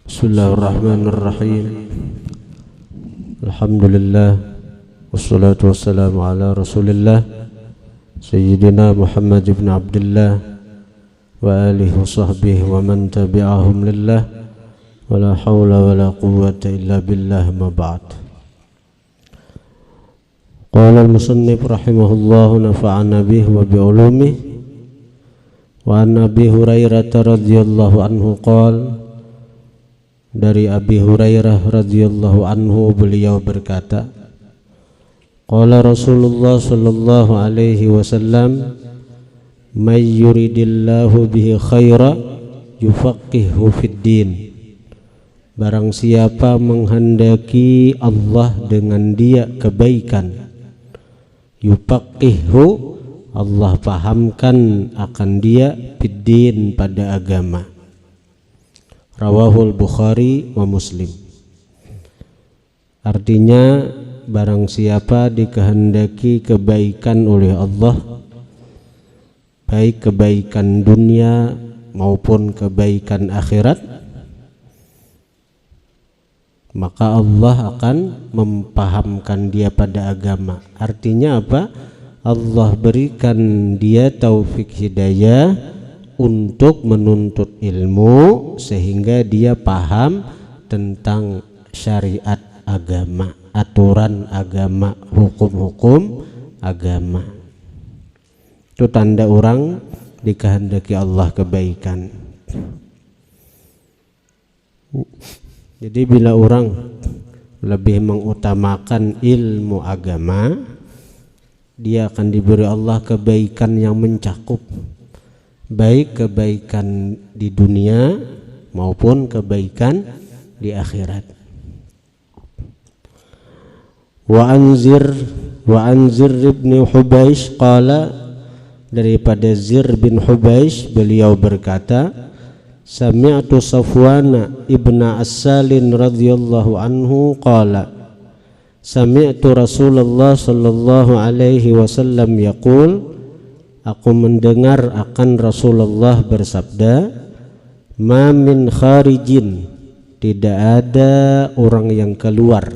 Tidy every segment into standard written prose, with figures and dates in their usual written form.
Bismillahirrahmanirrahim. Alhamdulillah wassalatu wassalamu ala Rasulillah Sayyidina Muhammad ibn Abdullah wa alihi wa sahbihi wa man tabi'ahum lillah wa la hawla wa la quwwata illa billah ma ba'd. Qala al-musannif rahimahullah nafa'ana bihi wa bi'ulumihi wa an Abi Hurairah radhiyallahu anhu qala, dari Abi Hurairah radhiyallahu anhu beliau berkata, qala Rasulullah sallallahu alaihi wasallam, may yuridillahu bihi khaira yufaqihu fid din. Barang siapa menghendaki Allah dengan dia kebaikan, yufaqihu, Allah pahamkan akan dia fid din, pada agama. Rawahul Bukhari wa Muslim. Artinya, barang siapa dikehendaki kebaikan oleh Allah, baik kebaikan dunia maupun kebaikan akhirat, maka Allah akan mempahamkan dia pada agama. Artinya apa? Allah berikan dia taufik hidayah untuk menuntut ilmu sehingga dia paham tentang syariat agama, aturan agama, hukum-hukum agama. Itu tanda orang dikehendaki Allah kebaikan. Jadi bila orang lebih mengutamakan ilmu agama, dia akan diberi Allah kebaikan yang mencakup, baik kebaikan di dunia maupun kebaikan di akhirat. Wa anzir ibn Hubaish qala, daripada Zir bin Hubaish beliau berkata, sami'tu Safwan ibn Assalin radhiyallahu anhu qala, sami'tu Rasulullah sallallahu alaihi wasallam yaqul, aku mendengar akan Rasulullah bersabda, ma min kharijin, tidak ada orang yang keluar,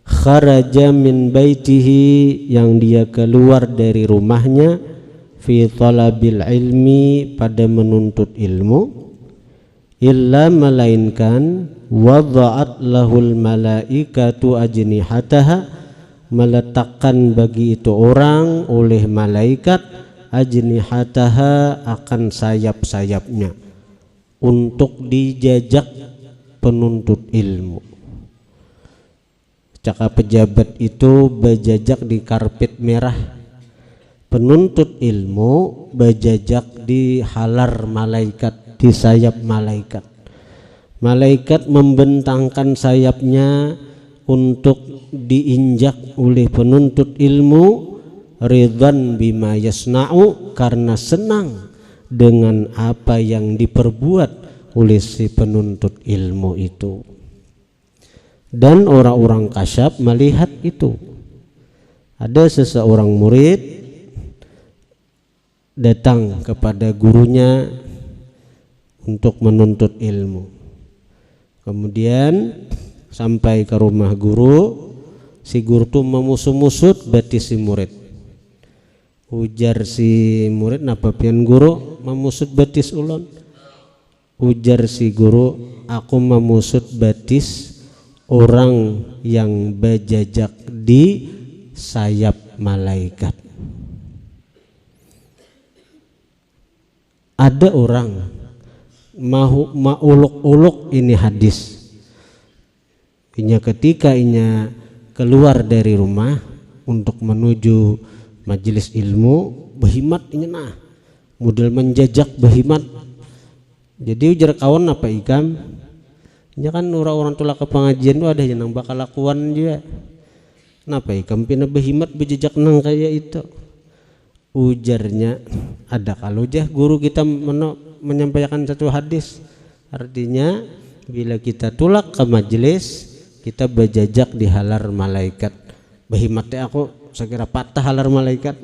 kharaja min baitihi, yang dia keluar dari rumahnya, fi talabil ilmi, pada menuntut ilmu, illa, melainkan wada'at lahul malaikatu ajnihataha, meletakkan bagi itu orang oleh malaikat ajnihataha, akan sayap-sayapnya, untuk dijajak penuntut ilmu. Cakap pejabat itu berjajak di karpet merah, penuntut ilmu berjajak di halar malaikat, di sayap malaikat. Malaikat membentangkan sayapnya untuk diinjak oleh penuntut ilmu, ridwan bima yasna'u, karena senang dengan apa yang diperbuat oleh si penuntut ilmu itu. Dan orang-orang kasyaf melihat itu. Ada seseorang murid datang kepada gurunya untuk menuntut ilmu. Kemudian sampai ke rumah guru, si guru itu memusut-musut batis si murid. Ujar si murid, napa pian guru memusut batis ulun? Ujar si guru, aku memusut batis orang yang berjajak di sayap malaikat. Ada orang mauluk-uluk ini hadis. Inya ketika inya keluar dari rumah untuk menuju majelis ilmu, behimat inya nah, model menjajak behimat. Jadi ujar kawan apa ikam? Inya kan orang-orang tulak ke pengajian tu ada yang bakal lakuan juga. Kenapa ikam pina behimat berjajak nang kayak itu? Ujarnya, ada kalau jah guru kita menyampaikan satu hadis, artinya bila kita tulak ke majelis, kita berjajak di halar malaikat. Behimatnya aku sekira patah halar malaikat.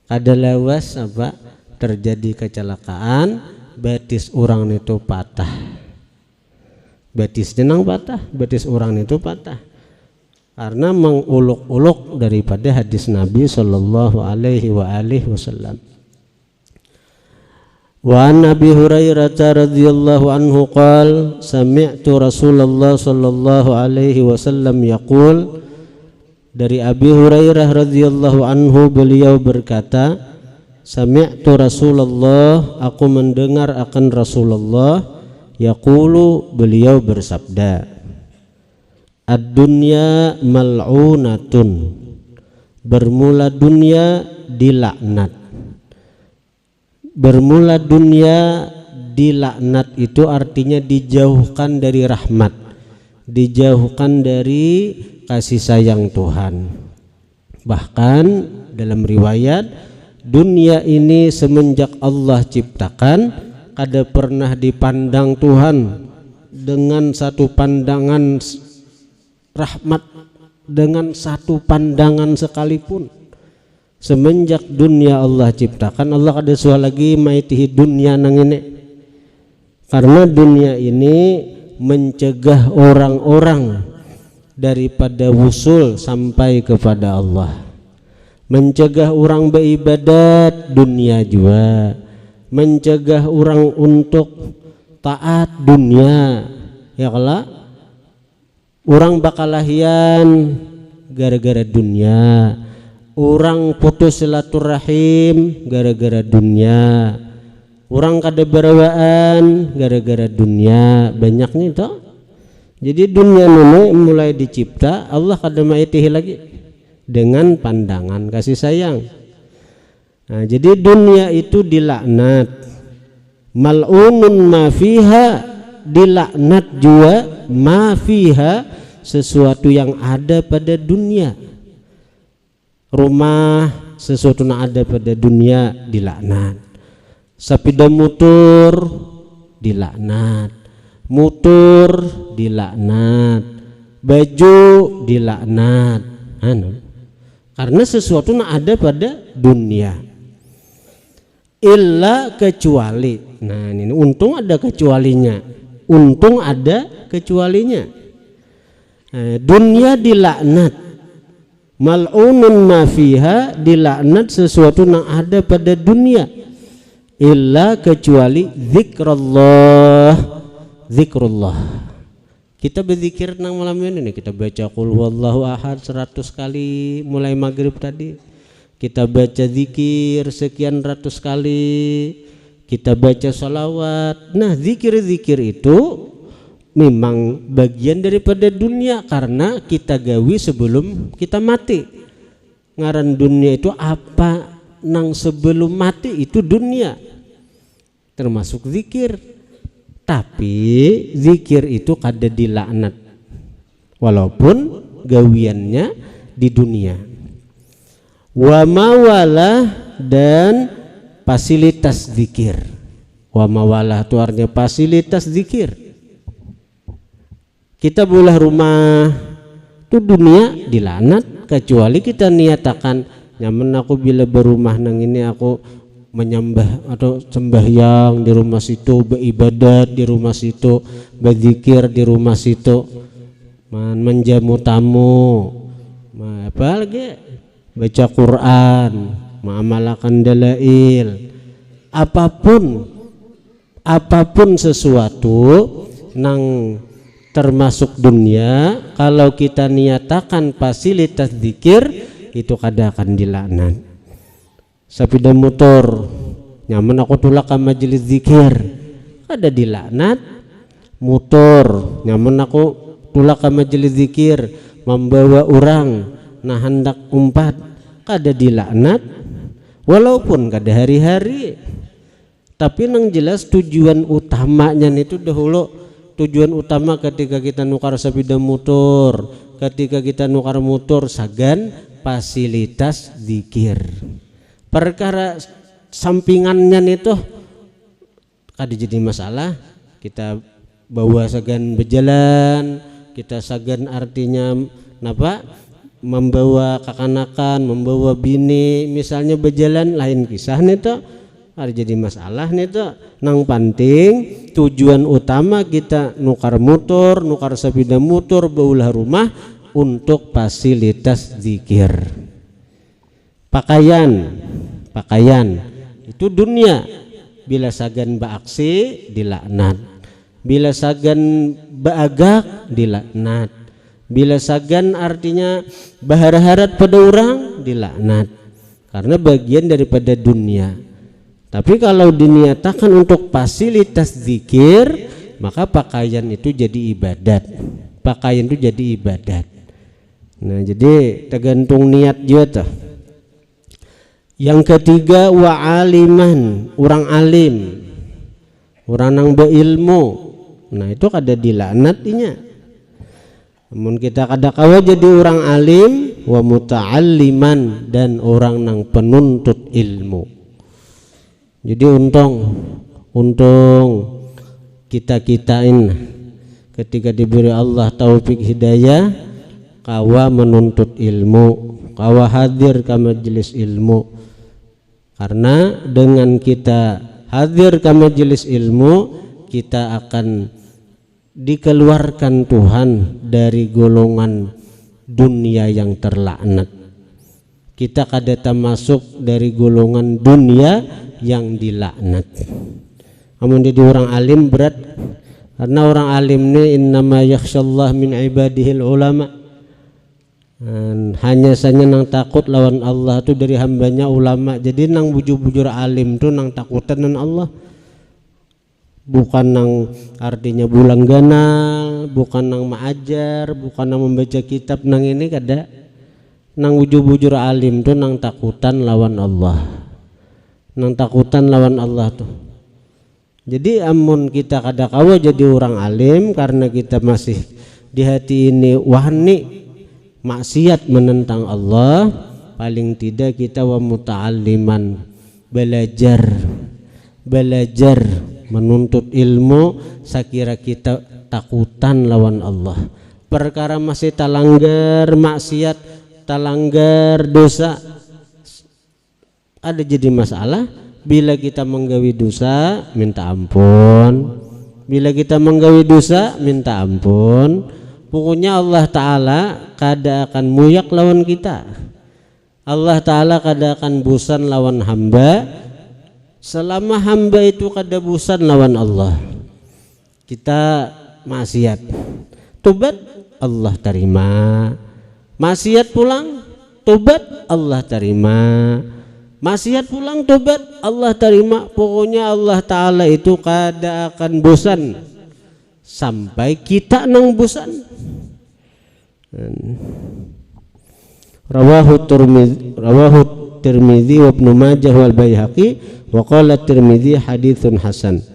Ada lawas apa terjadi kecelakaan, batis orang itu patah. Batis jenang patah, batis orang itu patah. Karena menguluk-uluk daripada hadis Nabi sallallahu alaihi wasallam. Wa an Abi Hurairah radhiyallahu anhu qala sami'tu Rasulullah sallallahu alaihi wasallam yaqul, dari Abi Hurairah radhiyallahu anhu beliau berkata, sami'tu Rasulullah, aku mendengar akan Rasulullah, yaqulu, beliau bersabda, ad-dunya mal'unatun, bermula dunia dilaknat. Bermula dunia dilaknat itu artinya dijauhkan dari rahmat, dijauhkan dari kasih sayang Tuhan. Bahkan dalam riwayat, dunia ini semenjak Allah ciptakan kada pernah dipandang Tuhan dengan satu pandangan rahmat, dengan satu pandangan sekalipun. Semenjak dunia Allah ciptakan, Allah kada suah lagi maitihi dunia nang ini. Karena dunia ini mencegah orang-orang daripada wusul sampai kepada Allah, mencegah orang beribadat dunia juga, mencegah orang untuk taat dunia. Ya kala orang bakalahian gara-gara dunia, orang putus silaturahim gara-gara dunia, orang kada berawaan gara-gara dunia. Banyaknya itu. Jadi dunia ini mulai dicipta, Allah kada maitihi lagi dengan pandangan kasih sayang. Nah, jadi dunia itu dilaknat. Mal'unun ma fiha, dilaknat juga ma fiha, sesuatu yang ada pada dunia. Rumah, sesuatu yang ada pada dunia dilaknat. Sepeda motor dilaknat, motor dilaknat, baju dilaknat. Karena sesuatu yang ada pada dunia. Illa, kecuali. Nah ini untung ada kecualinya. Untung ada kecualinya. Dunia dilaknat. Mal'unun ma fiha, dilaknat sesuatu yang ada pada dunia. Illa, kecuali zikrullah. Zikrullah. Kita berzikir nang malam ini, kita baca qul huwallahu ahad 100 kali mulai maghrib tadi. Kita baca zikir sekian ratus kali. Kita baca salawat. Nah, zikir-zikir itu memang bagian daripada dunia karena kita gawi sebelum kita mati. Ngaran dunia itu apa? Nang sebelum mati itu dunia. Termasuk zikir. Tapi zikir itu kada dilaknat walaupun gawiannya di dunia. Wa mawalah, dan fasilitas zikir. Wa mawalah itu artinya fasilitas zikir. Kita boleh rumah itu dunia dilaknat kecuali kita niatakan nyaman aku bila berumah nang ini aku menyembah atau sembahyang di rumah situ, beribadat di rumah situ, berzikir di rumah situ, menjamu tamu, apa lagi, baca Quran, mengamalkan dalail, apapun sesuatu nang termasuk dunia, kalau kita niatakan fasilitas zikir itu kada akan dilaknat. Sepeda motor nyaman aku tulak ke majelis zikir kada dilaknat. Motor nyaman aku tulak ke majelis zikir membawa orang nah hendak umpat kada dilaknat walaupun kada hari-hari. Tapi nang jelas tujuan utamanya itu dahulu, tujuan utama ketika kita nukar sepeda motor, ketika kita nukar motor sagan fasilitas zikir. Perkara sampingannya itu kada jadi masalah. Kita bawa sagan berjalan, kita sagan artinya napa, membawa kakanakan, membawa bini misalnya berjalan, lain kisah itu Ada jadi masalah nih tuh nang penting tujuan utama kita nukar motor, nukar sepeda motor, beulah rumah untuk fasilitas zikir. Pakaian itu dunia, bila sagan baaksi dilaknat, bila sagan baagak dilaknat, bila sagan artinya bahar-harat pada orang dilaknat, karena bagian daripada dunia. Tapi kalau diniatakan untuk fasilitas zikir, maka pakaian itu jadi ibadat. Pakaian itu jadi ibadat. Nah, jadi tergantung niat juga tuh. Yang ketiga, wa aliman, orang alim, orang yang berilmu. Nah, itu kada dilaknatinya. Namun kita kada kawa jadi orang alim, wa muta'alliman, dan orang yang penuntut ilmu. Jadi untung kita ini ketika diberi Allah taufik hidayah, kawa menuntut ilmu, kawa hadir ke majelis ilmu. Karena dengan kita hadir ke majelis ilmu, kita akan dikeluarkan Tuhan dari golongan dunia yang terlaknat. Kita kada termasuk dari golongan dunia yang dilaknat. Namun jadi orang alim berat, karena orang alim ini innama yakhsyallah min ibadihil ulama. Hanya saja nang takut lawan Allah itu dari hambanya ulama. Jadi nang bujur-bujur alim itu nang takutan dengan Allah, bukan nang artinya bulang ganal, bukan nang maajar, bukan nang membaca kitab, nang ini kada. Nang bujur-bujur alim itu nang takutan lawan Allah, nang takutan lawan Allah tuh. Jadi amun kita kada kawa jadi orang alim karena kita masih di hati ini wahni maksiat menentang Allah, paling tidak kita wa muta'alliman, belajar menuntut ilmu, sakira kita takutan lawan Allah. Perkara masih talanggar maksiat, talanggar dosa, ada jadi masalah. Bila kita menggawi dosa minta ampun, bila kita menggawi dosa minta ampun. Pokoknya Allah Ta'ala kada akan muyak lawan kita. Allah Ta'ala kada akan bosan lawan hamba selama hamba itu kada bosan lawan Allah. Kita maksiat, tobat Allah terima, maksiat pulang tobat Allah terima, maksiat pulang tobat Allah terima. Pokoknya Allah Ta'ala itu kada akan bosan sampai kita nang bosan. Rawahu Tirmidzi wa Ibnu Majah wal Baihaqi wa qala Tirmidzi haditsun hasan.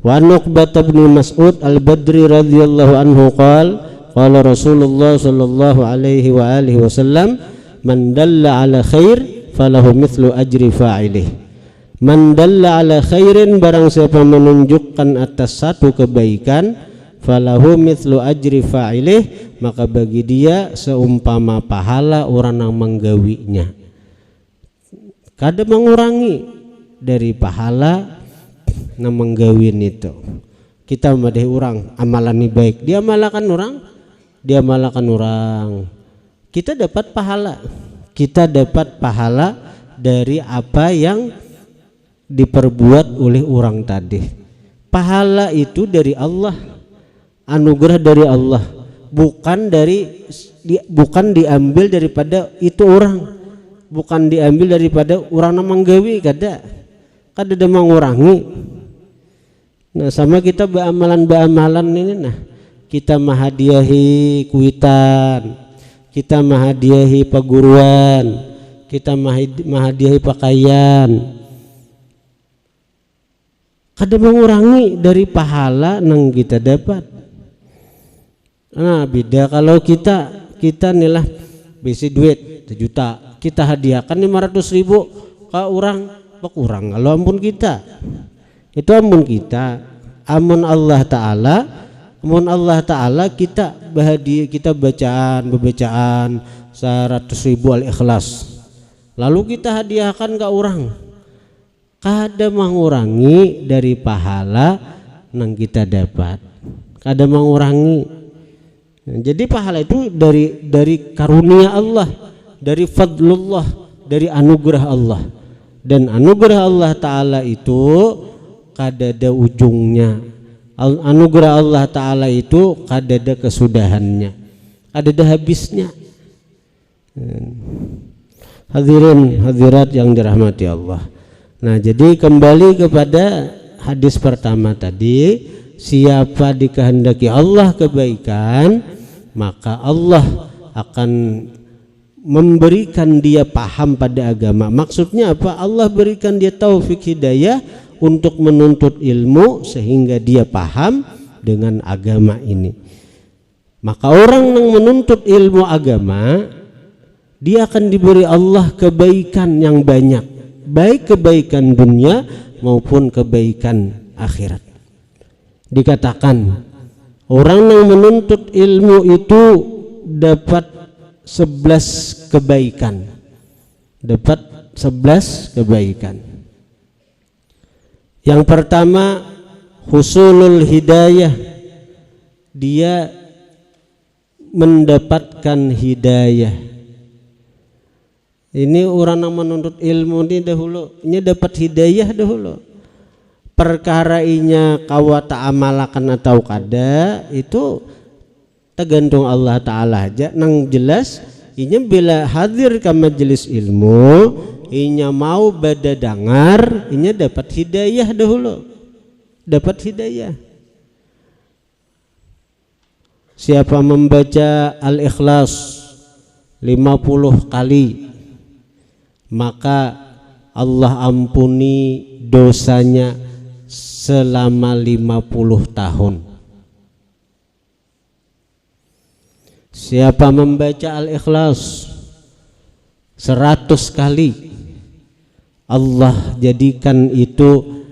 Wa an Uqbah bin Mas'ud al-Badri radhiyallahu anhu qala Rasulullah sallallahu alaihi wa alihi wasallam, man dalla ala khair falahu mithlu ajri fa'ilih. Man dalla ala khairin, barang siapa menunjukkan atas satu kebaikan, falahu mithlu ajri fa'ilih, maka bagi dia seumpama pahala orang yang menggawinya. Kada mengurangi dari pahala yang menggawin itu. Kita madai orang amalan ini baik, dia malakan orang, kita dapat pahala dari apa yang diperbuat oleh orang tadi. Pahala itu dari Allah, anugerah dari Allah, bukan diambil daripada itu orang, bukan diambil daripada orang yang menggawi, kada ada mengurangi. Nah, sama kita beramalan ini, nah kita mahadiahi kuitan, kita mahadiahi paguruan, kita mahadiahi pakaian, kada mengurangi dari pahala nang kita dapat. Nah, beda kalau kita nilah bisi duit 1 juta, kita hadiahkan 500.000 ke orang, kurang kalau ampun kita. Itu ampun kita. Amun Allah Ta'ala kita bahagia, kita bacaan 100.000 al-ikhlas, lalu kita hadiahkan ke orang. kada mengurangi dari pahala yang kita dapat, kada mengurangi. Nah, jadi pahala itu dari karunia Allah, dari fadlullah, dari anugerah Allah. Dan anugerah Allah Ta'ala itu kada ada ujungnya. Anugerah Allah Ta'ala itu kada ada kesudahannya, kada ada habisnya. Hadirin hadirat yang dirahmati Allah. Nah, jadi kembali kepada hadis pertama tadi, siapa dikehendaki Allah kebaikan, maka Allah akan memberikan dia paham pada agama. Maksudnya apa? Allah berikan dia taufik hidayah untuk menuntut ilmu sehingga dia paham dengan agama ini. Maka orang yang menuntut ilmu agama, dia akan diberi Allah kebaikan yang banyak, baik kebaikan dunia maupun kebaikan akhirat. Dikatakan orang yang menuntut ilmu itu dapat 11 kebaikan, dapat 11 kebaikan. Yang pertama, husulul hidayah, dia mendapatkan hidayah. Ini orang yang menuntut ilmu ini dahulu, ini dapat hidayah dahulu. Perkara inya kawa ta'amalakan atau kada, itu tergantung Allah Ta'ala aja. Nang jelas inya bila hadir ke majelis ilmu, inya mau bada dengar, inya dapat hidayah dahulu, dapat hidayah. Siapa membaca Al-Ikhlas 50 kali, maka Allah ampuni dosanya selama 50 tahun. Siapa membaca Al-Ikhlas 100 kali, Allah jadikan itu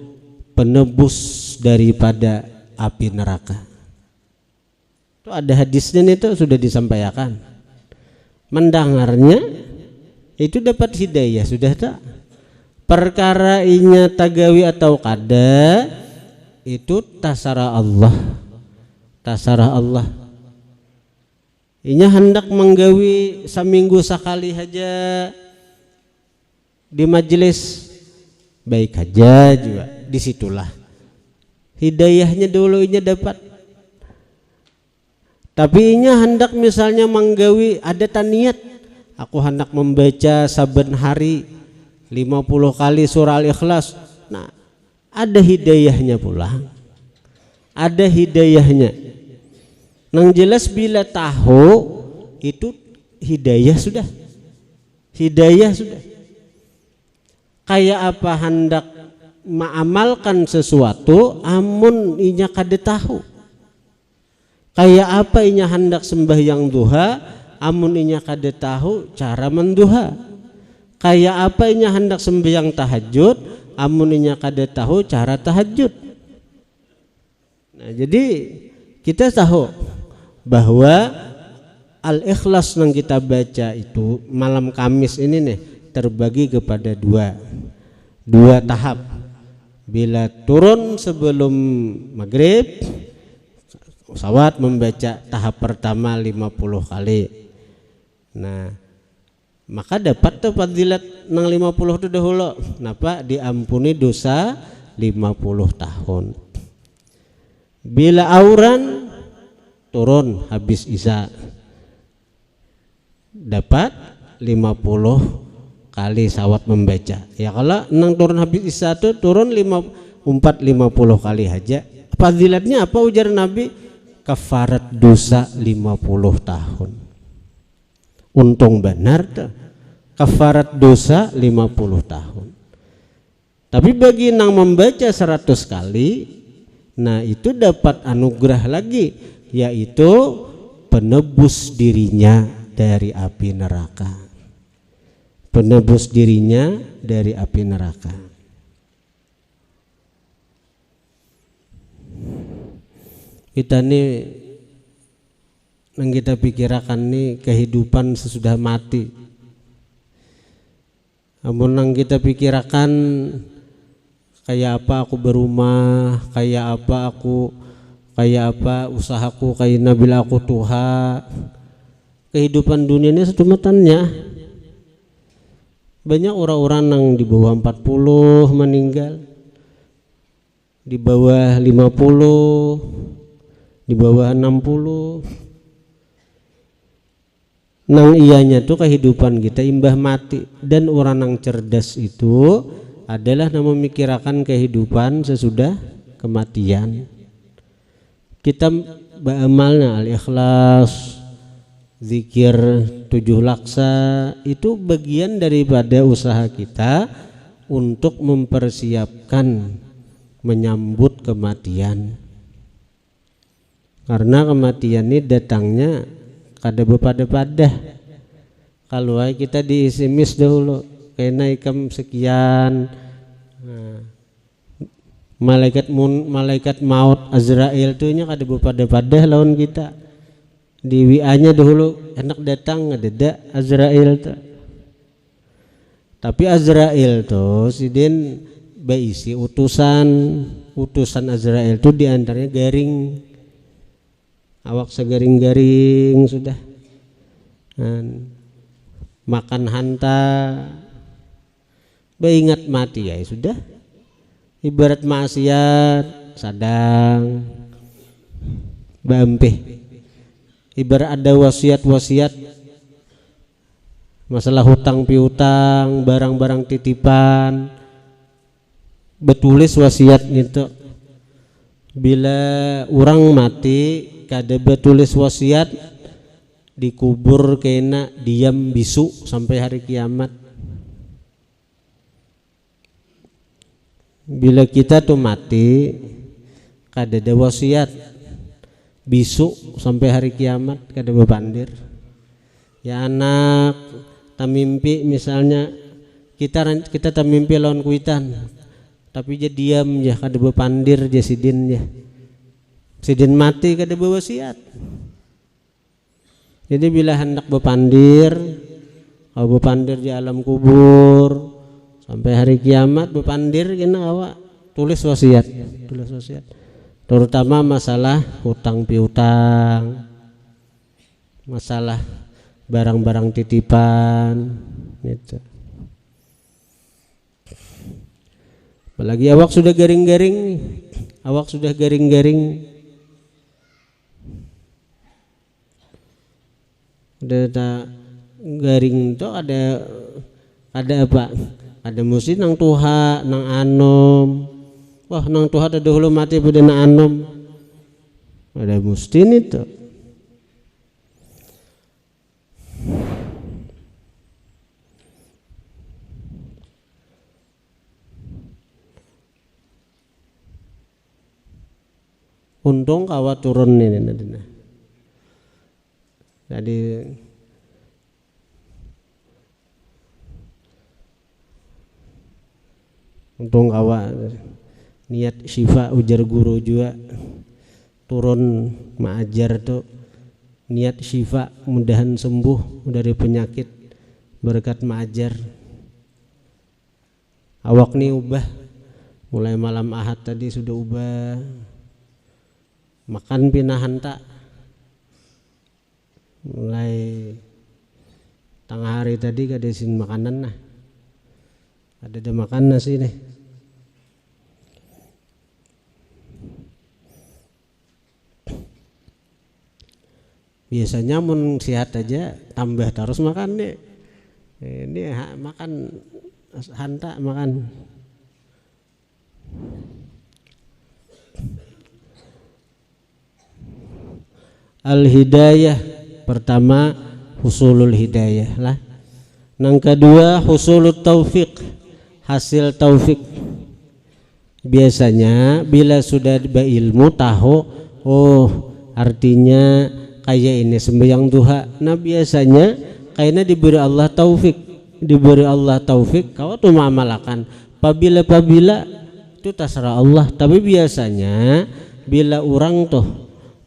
penebus daripada api neraka. Itu ada hadisnya, itu sudah disampaikan. Mendengarnya itu dapat hidayah, sudah tak? Perkara inya tagawi atau kada, itu tasara Allah, tasara Allah. Inya hendak menggawi seminggu sekali saja di majelis, baik aja juga, disitulah hidayahnya dulu inya dapat. Tapi inya hendak misalnya menggawi, ada taniat, aku hendak membaca saben hari 50 kali surah Al-Ikhlas. Nah, ada hidayahnya pula, ada hidayahnya. Nang jelas bila tahu itu hidayah sudah, hidayah sudah. Kayak apa hendak mengamalkan sesuatu amun inya kada tahu. Kayak apa inya hendak sembahyang duha amun inya kada tahu cara menduha. Kayak apa inya hendak sembahyang tahajud amun inya kada tahu cara tahajud. Nah, jadi kita tahu bahwa Al-Ikhlas yang kita baca itu malam Kamis ini nih terbagi kepada dua tahap. Bila turun sebelum maghrib, pesawat membaca tahap pertama 50 kali. Nah, maka dapat tuh fadilat nang 50 itu dahulu. Napa? Diampuni dosa 50 tahun. Bila auran turun habis isya, dapat 50 kali sawat membaca. Ya kalau nang turun habis isya itu turun 50 kali aja. Fadilatnya apa ujar Nabi? Kafarat dosa 50 tahun. Untung benar tuh. Kafarat dosa 50 tahun. Tapi bagi nang membaca 100 kali, nah itu dapat anugerah lagi, yaitu penebus dirinya dari api neraka. Penebus dirinya dari api neraka. Kita nih yang kita pikirkan nih kehidupan sesudah mati. Namun yang kita pikirkan kayak apa aku berumah, kayak apa usahaku, kayak nabil aku tuha. Kehidupan dunia ini setumatannya. Banyak orang-orang yang di bawah 40 meninggal, di bawah 50, di bawah 60. Nang ianya tuh kehidupan kita imbah mati. Dan orang yang cerdas itu adalah yang memikirkan kehidupan sesudah kematian. Kita beramalnya al-ikhlas, zikir 7 laksa, itu bagian daripada usaha kita untuk mempersiapkan menyambut kematian. Karena kematian ini datangnya kada bepada-pada. Kalau kita diisimis dahulu kena ikam sekian, malaikat maut Azrail tuh nya kada bepada-pada lawan kita. Di WA-nya dahulu enak datang ada Azrail tuh. Tapi Azrail tuh sidin berisi utusan Azrail tuh diantaranya garing, awak segaring-garing sudah, makan hanta, beingat mati ya sudah. Ibarat maksiat sadang bampeh, ibarat ada wasiat masalah hutang piutang, barang-barang titipan, betulis wasiat itu. Bila orang mati kada betulis wasiat, dikubur kena diam bisu sampai hari kiamat. Bila kita tuh mati kada ada wasiat, bisu sampai hari kiamat, kada bepandir. Ya anak tamimpi misalnya kita tamimpi lawan kuitan, tapi dia diam ya kada bepandir dia sidin mati kada bewasiat. Jadi bila hendak bepandir, kalau bepandir di alam kubur sampai hari kiamat bepandir kena awak tulis wasiat, terutama masalah hutang piutang, masalah barang-barang titipan itu. Apalagi awak sudah garing-garing, udah tak garing itu ada apa? Ada mesti nang tuha, nang anom. Wah, nang tuha ada dahulu mati pada nang anom. Ada mesti itu. Untung kawa turun ini nanti. Jadi untung kawa niat syifa ujar guru juga turun mengajar tuh niat syifa mudahan sembuh dari penyakit berkat mengajar. Awak nih ubah mulai malam Ahad tadi sudah ubah, makan pinahan tak mulai tengah hari tadi kadesin makanan nah, ada makan nasi nih. Biasanya mun sehat aja tambah terus makan nih. Ini makan hanta makan. Al-hidayah pertama husulul hidayah lah. Yang kedua husulut taufik, hasil taufik. Biasanya bila sudah berilmu tahu, oh artinya kayak ini sembahyang duha. Nah biasanya kayaknya diberi Allah taufik, kau tuh mengamalkan. Pabila itu terserah Allah. Tapi biasanya bila orang tuh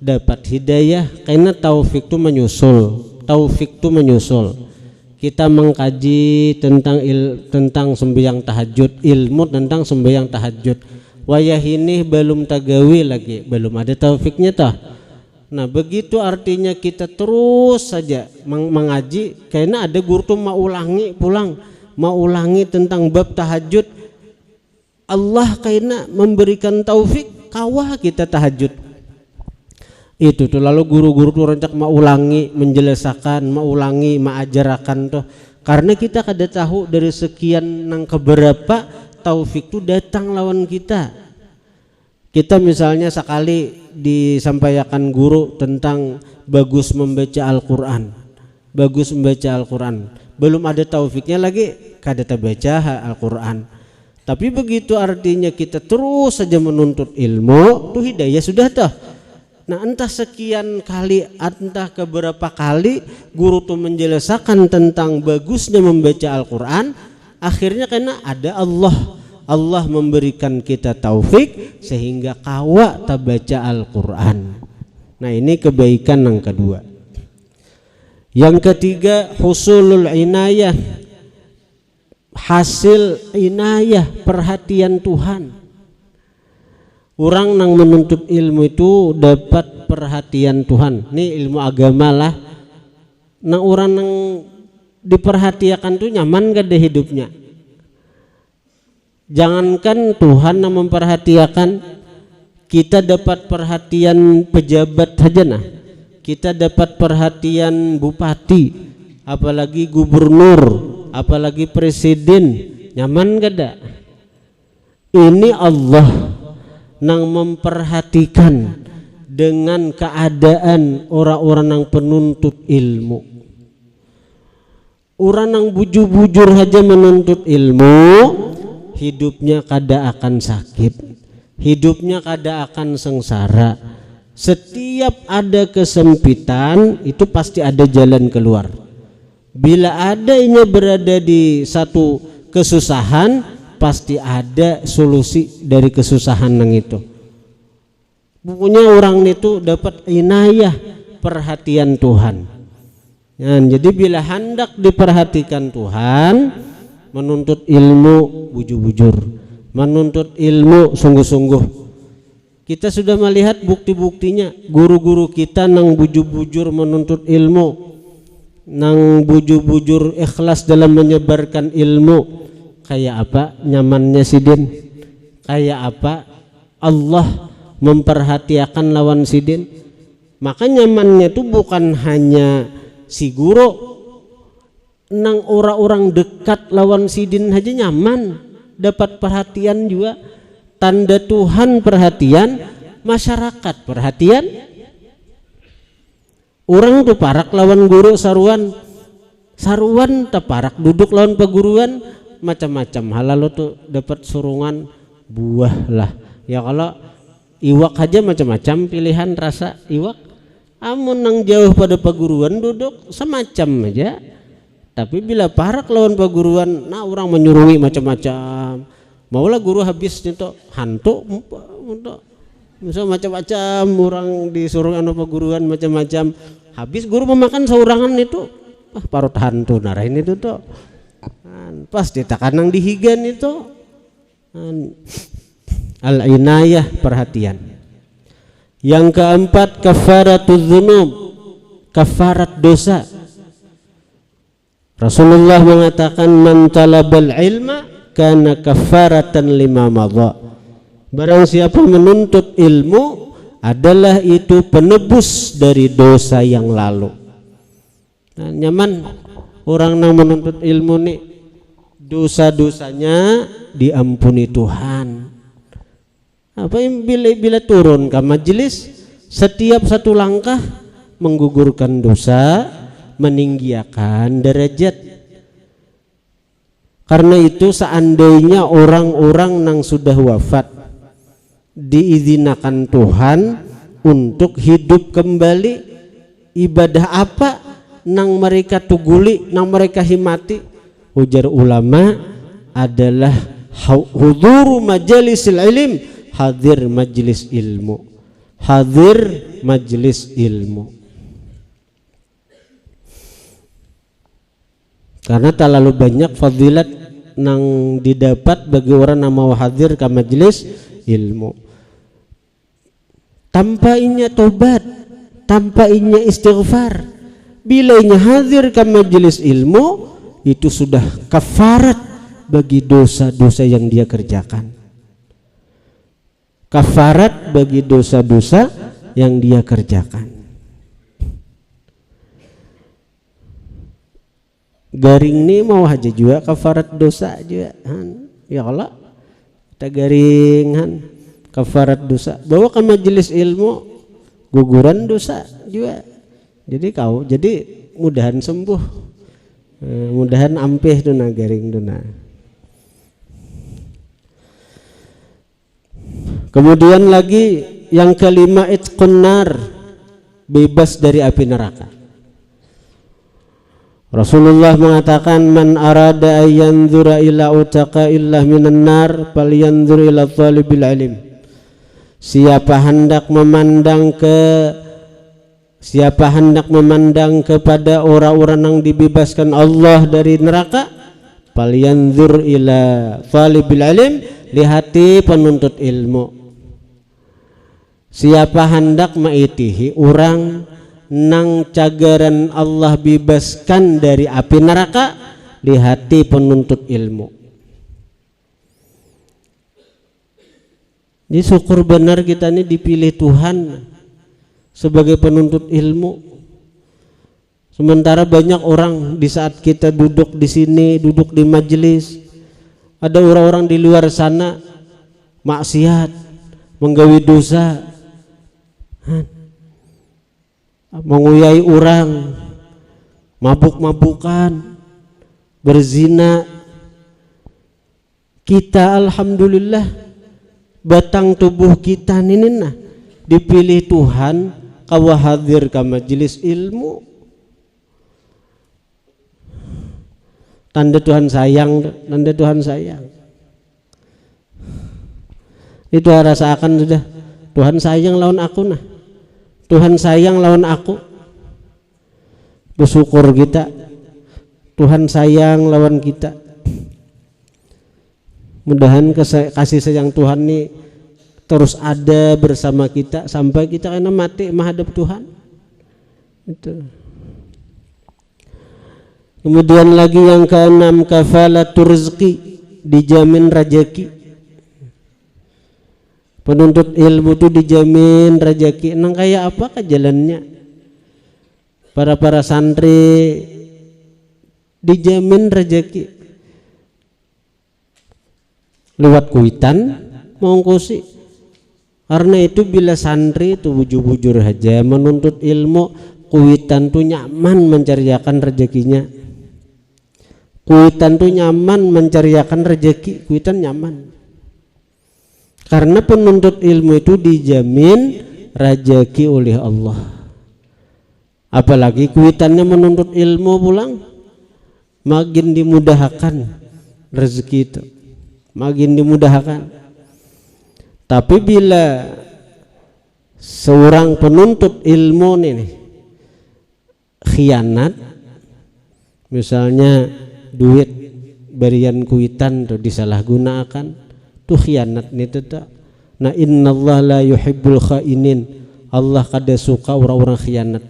dapat hidayah, kayaknya taufik tuh menyusul. kita mengkaji tentang sembahyang tahajud, ilmu tentang sembahyang tahajud. Wayah ini belum tagawi lagi, belum ada taufiknya toh. Nah begitu artinya kita terus saja mengaji, karena ada guru tuh mau ulangi tentang bab tahajud. Allah karena memberikan taufik kawah kita tahajud. Itu tuh lalu guru-guru tuh rencak mau ulangi, menjelaskan, mau ulangi, mengajarkan tuh. Karena kita kada tahu dari sekian nang keberapa taufik tuh datang lawan kita. Kita misalnya sekali disampaikan guru tentang bagus membaca Al-Quran, belum ada taufiknya lagi kada baca Al-Quran. Tapi begitu artinya kita terus saja menuntut ilmu, tuh hidayah sudah toh. Nah entah sekian kali, entah keberapa kali guru tuh menjelaskan tentang bagusnya membaca Al-Quran, akhirnya karena ada Allah memberikan kita taufik sehingga kawa tabaca Al-Quran. Nah ini kebaikan yang kedua. Yang ketiga, husulul inayah, hasil inayah, perhatian Tuhan. Orang yang menuntut ilmu itu dapat perhatian Tuhan. Ini ilmu agama lah. Nah orang yang diperhatikan tuh nyaman gak deh hidupnya. Jangankan Tuhan yang memperhatikan, kita dapat perhatian pejabat saja nah. Kita dapat perhatian bupati, apalagi gubernur, apalagi presiden, nyaman gak ada? Ini Allah yang memperhatikan dengan keadaan orang-orang yang penuntut ilmu. Orang yang bujur-bujur saja menuntut ilmu, hidupnya kada akan sakit, hidupnya kada akan sengsara. Setiap ada kesempitan itu pasti ada jalan keluar. Bila adanya berada di satu kesusahan, pasti ada solusi dari kesusahan yang itu. Pokoknya orang itu dapat inayah, perhatian Tuhan. Ya, jadi bila hendak diperhatikan Tuhan, menuntut ilmu bujur-bujur, menuntut ilmu sungguh-sungguh. Kita sudah melihat bukti-buktinya, guru-guru kita nang bujur-bujur menuntut ilmu, nang bujur-bujur ikhlas dalam menyebarkan ilmu. Kayak apa nyamannya sidin, kayak apa Allah memperhatikan lawan sidin. Maka nyamannya itu bukan hanya si guru, nang orang-orang dekat lawan sidin aja nyaman, dapat perhatian juga. Tanda Tuhan perhatian, masyarakat perhatian. Orang tuh parak lawan guru saruan teparak duduk lawan peguruan, macam-macam halal tuh dapat surungan buah lah. Ya kalau iwak aja macam-macam pilihan rasa iwak. Amun nang jauh pada peguruan duduk semacam aja. Tapi bila parak lawan peguruan, nah orang menyurungi macam-macam. Maulah guru habis itu hantu untuk misal macam-macam orang disuruh anu peguruan macam-macam. Habis guru memakan saurangan itu parut hantu narahin itu tuh. Pas ditakan nang dihigan itu al-inayah, perhatian. Yang keempat, kafaratuz dzunub, kafarat dosa. Rasulullah mengatakan man talabal ilma kana kafaratan lima madha. Barang siapa menuntut ilmu adalah itu penebus dari dosa yang lalu. Nah, nyaman orang yang menuntut ilmu nih, dosa-dosanya diampuni Tuhan. Apa yang bila turun ke majelis, setiap satu langkah menggugurkan dosa, meninggikan derajat. Karena itu seandainya orang-orang yang sudah wafat diizinkan Tuhan untuk hidup kembali, ibadah apa nang mereka tuguli, nang mereka himati, ujar ulama adalah huduru majalisil ilm, hadir majlis ilmu, hadir majlis ilmu. karena terlalu banyak fadilat nang didapat bagi orang yang mau hadir ke majelis ilmu. Tanpa inya tobat, tanpa inya istighfar, bila inya hadir ke majelis ilmu, itu sudah kafarat bagi dosa-dosa yang dia kerjakan. Kafarat bagi dosa-dosa yang dia kerjakan. Garing ini mau aja juga kafarat dosa juga, ya Allah, kita garingan kafarat dosa. Bawa ke majelis ilmu, guguran dosa juga. Jadi mudahan sembuh, mudahan ampih duna garing duna. Kemudian lagi yang kelima, itqun nar, bebas dari api neraka. Rasulullah mengatakan, man arada ayanzura ila utaqa illa minan nar falyanzur ila talibil ilm. Siapa hendak memandang kepada orang-orang yang dibebaskan Allah dari neraka, falyanzur ila talibil ilm, lihati penuntut ilmu. Siapa hendak maitihi orang nang cagaran Allah bebaskan dari api neraka, di hati penuntut ilmu. Jadi syukur benar kita ini dipilih Tuhan sebagai penuntut ilmu. Sementara banyak orang di saat kita duduk di sini, duduk di majelis, ada orang-orang di luar sana maksiat, menggawi dosa, menguyai orang, mabuk-mabukan, berzina. Kita alhamdulillah batang tubuh kita ini dipilih Tuhan kawa hadir ke majelis ilmu. Tanda Tuhan sayang, tanda Tuhan sayang. Itu rasakan sudah, Tuhan sayang lawan aku nah. Tuhan sayang lawan aku. Bersyukur kita, Tuhan sayang lawan kita. Mudahan kasih sayang Tuhan ini terus ada bersama kita sampai kita kena mati menghadap Tuhan. Itu. Kemudian lagi yang keenam, kafalatur rizqi, dijamin rezeki. Penuntut ilmu itu dijamin rezeki. Nang kayak apa jalannya? Para santri dijamin rezeki. Lewat kuitan mongkosi. Karena itu bila santri itu bujur-bujur aja menuntut ilmu, kuitan tuh nyaman mencariakan rezekinya. Kuitan tuh nyaman mencariakan rezeki, kuitan nyaman. Karena penuntut ilmu itu dijamin rezeki oleh Allah. Apalagi kuitannya menuntut ilmu pulang, makin dimudahkan rezeki itu, makin dimudahkan. Tapi bila seorang penuntut ilmu nih khianat, misalnya duit berian kuitan tuh disalahgunakan, tuh khianat nih tetap. Nah, innallaha la yuhibbul khainin, Allah kada suka orang-orang khianat.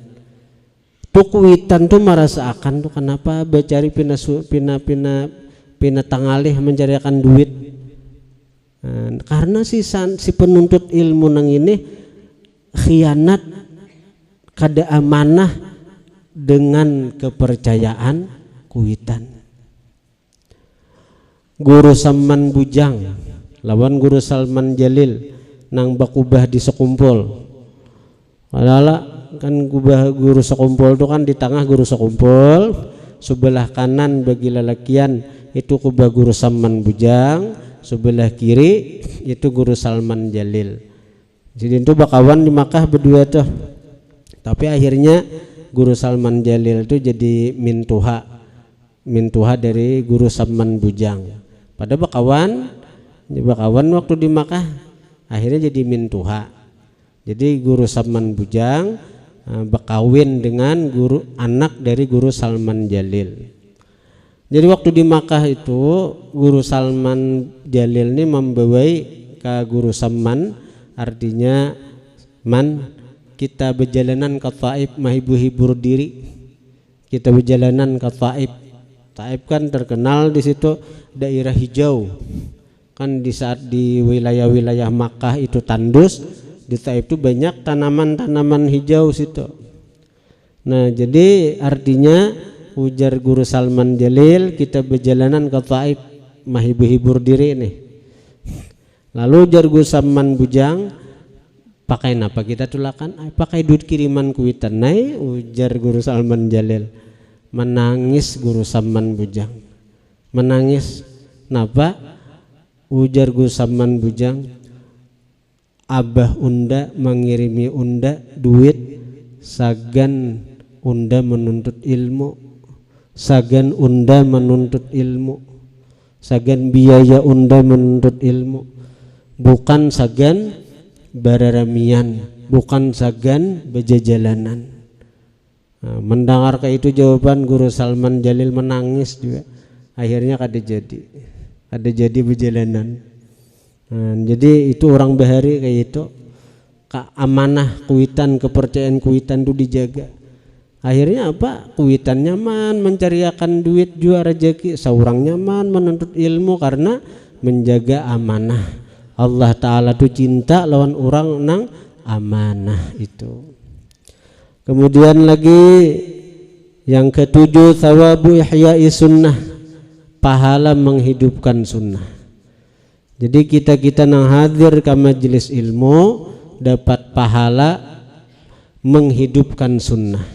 Tuh kuitan tuh merasa akan tuh kenapa becari pina tangalih mencarikan duit. Nah, karena si penuntut ilmu nang ini khianat kada amanah dengan kepercayaan kuitan. Guru Saman Bujang lawan Guru Salman Jalil nang bakubah di sekumpul. Padahal kan guru sekumpul itu kan di tengah guru sekumpul, sebelah kanan bagi lelakian itu kubah Guru Saman Bujang, sebelah kiri itu Guru Salman Jalil. Jadi itu bakawan di Makkah berdua tuh. Tapi akhirnya Guru Salman Jalil itu jadi mintuha dari Guru Saman Bujang. Pada bakawan waktu di Makkah akhirnya jadi mintuha. Jadi Guru Saman Bujang berkawin dengan anak dari Guru Salman Jalil. Jadi waktu di Makkah itu Guru Salman Jalil ini membawai ke Guru Saman, artinya man kita berjalanan ke Taif menghibur diri, kita berjalanan ke Taif. Taif kan terkenal di situ daerah hijau, kan di saat di wilayah-wilayah Makkah itu tandus, di Taif itu banyak tanaman-tanaman hijau situ. Nah jadi artinya ujar Guru Salman Jalil, kita berjalanan ke Taif menghibur diri nih. Lalu ujar Guru Salman Bujang, pakai apa kita tulakan? Pakai duit kiriman kuitan. Naik ujar Guru Salman Jalil. Menangis Guru Salman Bujang, menangis. Napa? Ujar Guru Salman Bujang, abah unda mengirimi unda duit sagan unda menuntut ilmu, sagan unda menuntut ilmu, sagan biaya unda menuntut ilmu, bukan sagan bararamian, bukan sagan bejajalanan. Nah, mendengar ke itu jawaban Guru Salman Jalil menangis juga. Akhirnya kada jadi berjalanan. Nah, jadi itu orang bahari kayak itu, amanah kuitan, kepercayaan kuitan itu dijaga. Akhirnya apa? Kuitan nyaman mencariakan duit jua rezeki, seorang nyaman menuntut ilmu karena menjaga amanah. Allah Ta'ala tuh cinta lawan orang nang amanah itu. Kemudian lagi yang ketujuh, thawabu ihya'i sunnah, pahala menghidupkan sunnah. Jadi kita nang hadir ke majelis ilmu dapat pahala menghidupkan sunnah.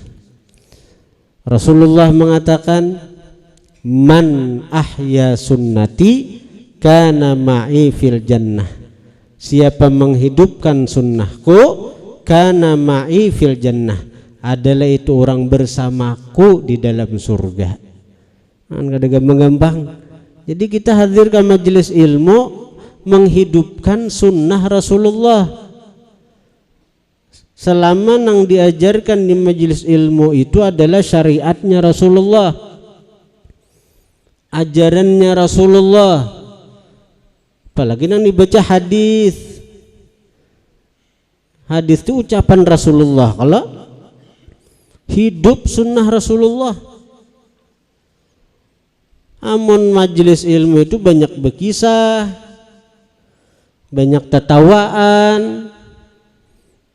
Rasulullah mengatakan, man ahya sunnati kana ma'i fil jannah. Siapa menghidupkan sunnahku, kana ma'i fil jannah, adalah itu orang bersamaku di dalam surga. Kan kada gampang. Jadi kita hadir ke majelis ilmu menghidupkan sunnah Rasulullah. Selama nang diajarkan di majelis ilmu itu adalah syariatnya Rasulullah, ajarannya Rasulullah. Apalagi nang dibaca hadis. Hadis itu ucapan Rasulullah. Kalau hidup sunnah Rasulullah. Amun majelis ilmu itu banyak berkisah, banyak tertawaan,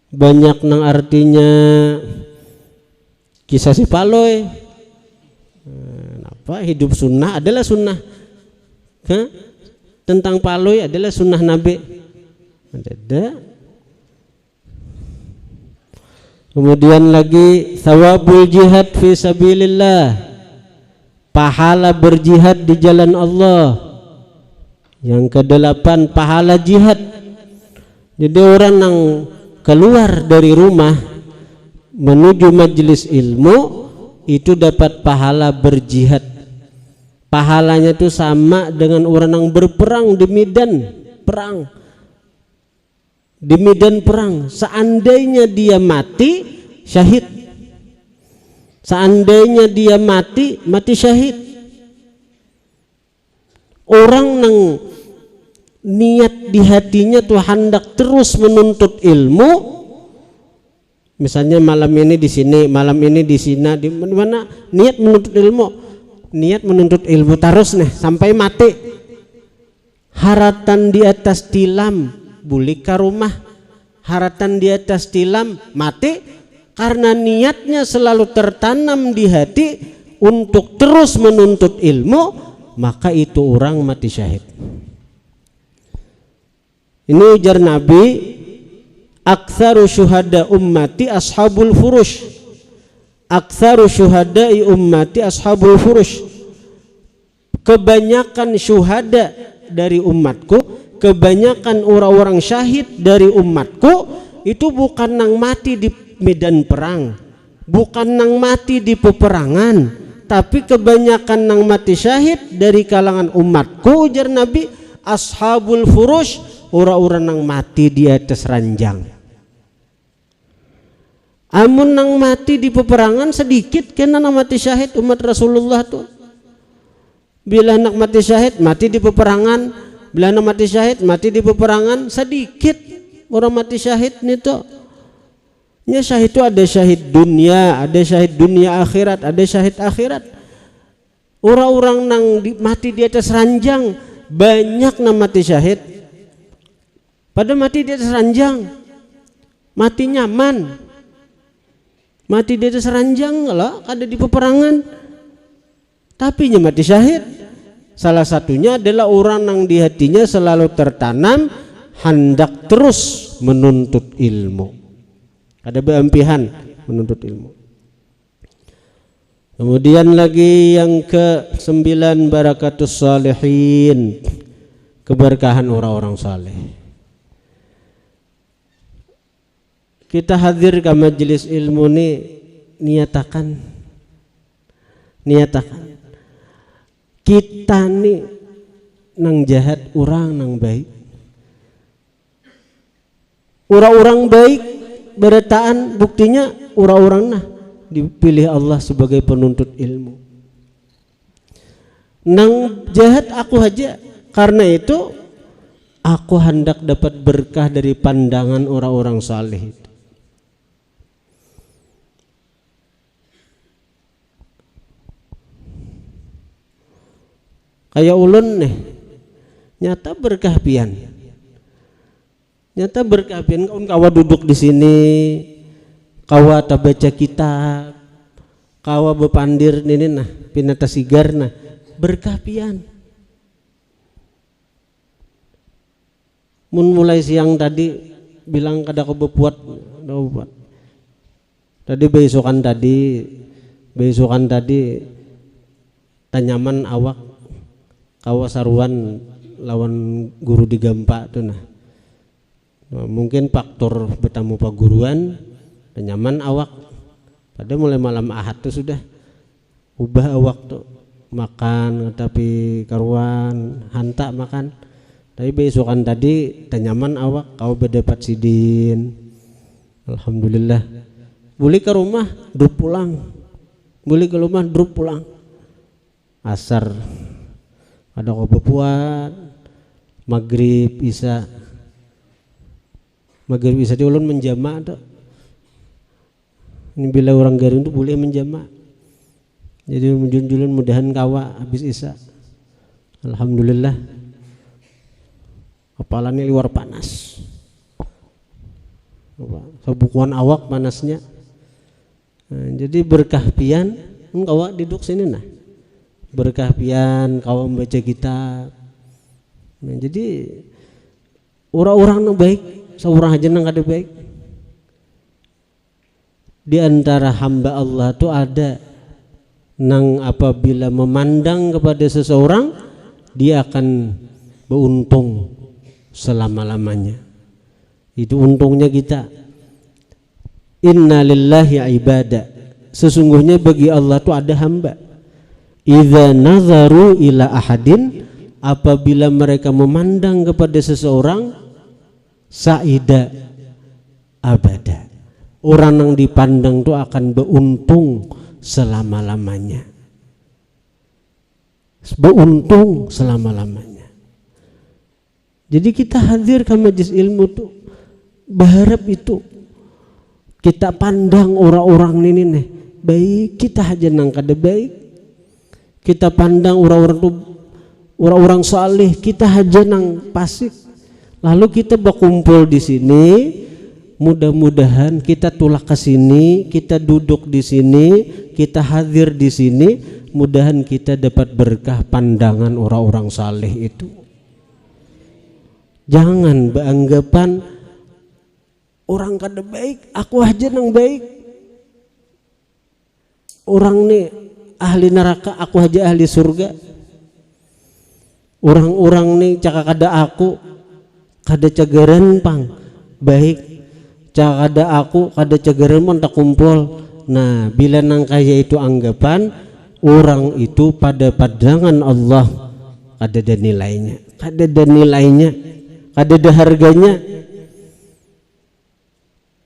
banyak nang artinya kisah si paloi. Apa hidup sunnah adalah sunnah. Tentang paloi adalah sunnah Nabi. Ada. Kemudian lagi thawabul jihad fi sabilillah, pahala berjihad di jalan Allah. Yang kedelapan, pahala jihad. Jadi orang yang keluar dari rumah menuju majelis ilmu itu dapat pahala berjihad. Pahalanya itu sama dengan orang yang berperang di medan perang. Di medan perang, seandainya dia mati syahid, seandainya dia mati syahid. Orang yang niat di hatinya tuh hendak terus menuntut ilmu, misalnya malam ini di sini, malam ini di sini, di mana niat menuntut ilmu terus nih sampai mati. Haratan di atas tilam balik ke rumah, haratan di atas tilam mati karena niatnya selalu tertanam di hati untuk terus menuntut ilmu, maka itu orang mati syahid. Ini ujar Nabi, aktsaru syuhada ummati ashabul furush, aktsaru syuhada'i ummati ashabul furush, kebanyakan syuhada dari umatku, kebanyakan orang-orang syahid dari umatku itu bukan nang mati di medan perang, bukan nang mati di peperangan, tapi kebanyakan nang mati syahid dari kalangan umatku, ujar Nabi, ashabul furush, orang-orang nang mati di atas ranjang. Amun nang mati di peperangan sedikit, kena nang mati syahid umat Rasulullah tuh. Bila anak mati syahid, mati di peperangan. Bila anak mati syahid, mati di peperangan. Sedikit orang mati syahid nih tuh. Ya syahid itu ada syahid dunia, ada syahid dunia akhirat, ada syahid akhirat. Orang-orang nang mati di atas ranjang banyak nang mati syahid. Pada mati di atas ranjang, mati nyaman, mati di atas ranjang lah, ada di peperangan. Tapi nya mati syahid. Salah satunya adalah orang yang di hatinya selalu tertanam hendak terus menuntut ilmu. Ada beampihan menuntut ilmu. Kemudian lagi yang ke-9 barakatus salihin, keberkahan orang-orang saleh. Kita hadir ke majelis ilmu ini niatakan kita nih nang jahat, orang nang baik. Orang-orang baik berataan, buktinya orang-orang nah dipilih Allah sebagai penuntut ilmu. Nang jahat aku aja, karena itu aku hendak dapat berkah dari pandangan orang-orang saleh itu. Kayak ulun nih, nyata berkah pian. Nyata berkah pian, kawa duduk di sini, kawa baca kitab, kawa bepandir nini nah, pinata sigar nah, berkah pian. Mun mulai siang tadi bilang kada aku bepuat, tadi besokan tadi tanyaman awak kawa saruan lawan guru digampa tuh nah. Mungkin faktor bertamu paguruan nyaman awak. Pada mulai malam Ahad tuh sudah ubah awak tuh makan, tapi karuan hantak makan. Tapi besokan tadi tanyaman awak kau berdapat sidin. Alhamdulillah. Boleh ke rumah drup pulang. Boleh ke rumah drup pulang. Asar ada kau berpuat, maghrib isya di ulun menjama tuh. Ini bila orang garing tuh boleh menjama. Jadi menjunjulun mudahan kawa habis isya. Alhamdulillah. Kepalanya luar panas. Sebukuan awak panasnya. Nah, jadi berkah pian, kawa duduk sini nah. Berkah pian kawa membaca kitab. Nah, jadi orang-orang yang baik, seorang aja yang ada baik. Di antara hamba Allah itu ada nang apabila memandang kepada seseorang dia akan beruntung selama-lamanya. Itu untungnya kita. Inna lillahi ibadah. Sesungguhnya bagi Allah itu ada hamba. Idza nazaru ila ahadin, apabila mereka memandang kepada seseorang, saida abada. Orang yang dipandang itu akan beruntung selama-lamanya. Beruntung selama-lamanya. Jadi kita hadir ke majelis ilmu tuh berharap itu kita pandang orang-orang ini nih baik, kita aja nang kada baik. Kita pandang orang-orang saleh, kita aja nang pasik. Lalu kita berkumpul di sini, mudah-mudahan kita tulak ke sini, kita duduk di sini, kita hadir di sini, mudahan kita dapat berkah pandangan orang-orang saleh itu. Jangan beranggapan orang kada baik, aku aja nang baik. Orang nih ahli neraka, aku aja ahli surga. Orang-orang nih cakap kada aku, kada cagaran pang baik. Cakap kada aku, kada cagaran pang tak kumpul. Nah, bila nang kaya itu anggapan orang itu pada pandangan Allah kada ada nilainya, kada ada nilainya, kada ada harganya.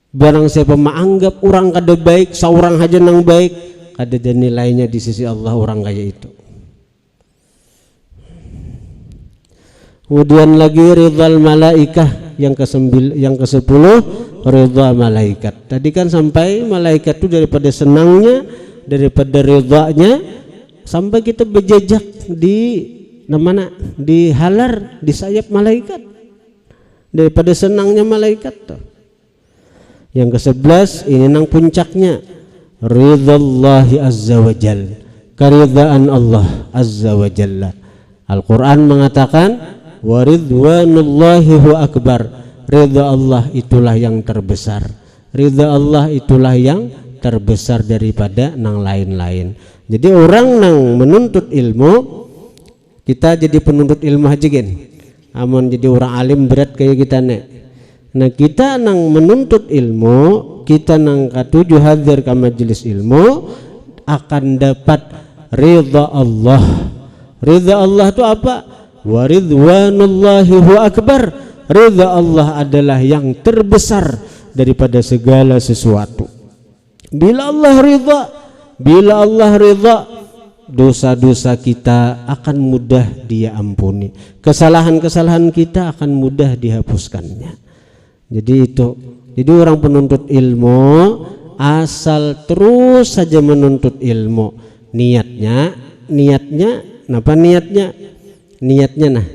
Barang siapa menganggap orang kada baik, seorang aja nang baik, kada ada nilainya di sisi Allah orang kaya itu. Kemudian lagi ridhal malaikah, yang ke-10 ridha malaikat. Tadi kan sampai malaikat itu daripada senangnya, daripada ridhanya, sampai kita berjejak di mana? Di halar, di sayap malaikat. Daripada senangnya malaikat tuh. Yang ke-11 ini nang puncaknya, ridhallahi azza wa jalla, keridhaan Allah azza wa jalla. Al-Quran mengatakan wa ridwanullahi huwa akbar, ridha Allah itulah yang terbesar, ridha Allah itulah yang terbesar daripada nang lain-lain. Jadi orang nang menuntut ilmu, kita jadi penuntut ilmu aja gen, amun jadi orang alim berat kayak kita nek. Nah kita nang menuntut ilmu, kita nang katuju hadir ke majelis ilmu, akan dapat ridha Allah. Ridha Allah itu apa? Wa ridwanullahi huwa akbar, ridha Allah adalah yang terbesar daripada segala sesuatu. Bila Allah ridha, dosa-dosa kita akan mudah Dia ampuni, kesalahan-kesalahan kita akan mudah dihapuskannya. Jadi itu, jadi orang penuntut ilmu asal terus saja menuntut ilmu, niatnya apa niatnya nah,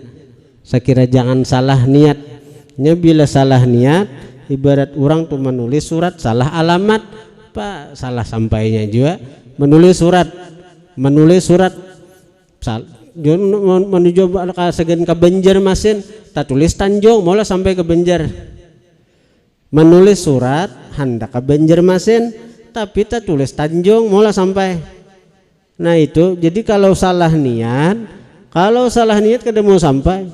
saya kira jangan salah niatnya. Bila salah niat, ibarat orang tuh menulis surat salah alamat, Pak, salah sampainya juga. Menulis surat menuju ke Banjarmasin, tak tulis Tanjung, malah sampai ke Banjar. Menulis surat hendak ke Banjarmasin, tapi tak tulis Tanjung, malah sampai. Nah itu, jadi kalau salah niat kada mau sampai.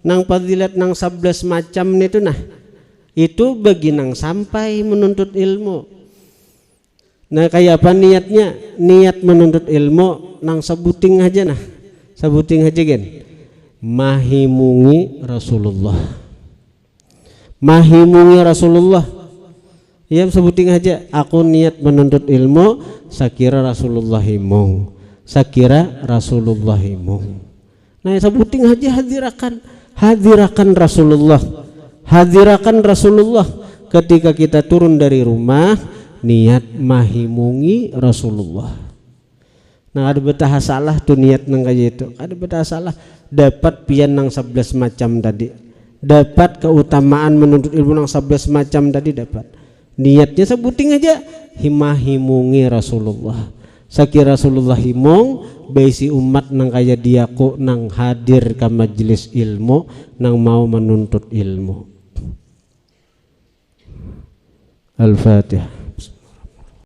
Nang fadilat nang 11 macam itu nah, itu bagi nang sampai menuntut ilmu. Nah kayak apa niatnya? Niat menuntut ilmu nang sebuting aja gen. Mahimungi Rasulullah. Ya sebuting aja, aku niat menuntut ilmu, sakira Rasulullah himung. Nah sebuting aja hadirakan Rasulullah. Ketika kita turun dari rumah, niat mahimungi Rasulullah. Nah ada betah salah tuh niat nang kayak itu, ada betah salah, dapat pian nang 11 macam tadi, dapat keutamaan menuntut ilmu nang 11 macam tadi dapat. Niatnya sebuting aja himungi Rasulullah. Sakira Rasulullah himung baisi umat nang kaya diaku nang hadir ke majelis ilmu, nang mau menuntut ilmu. Al-Fatihah.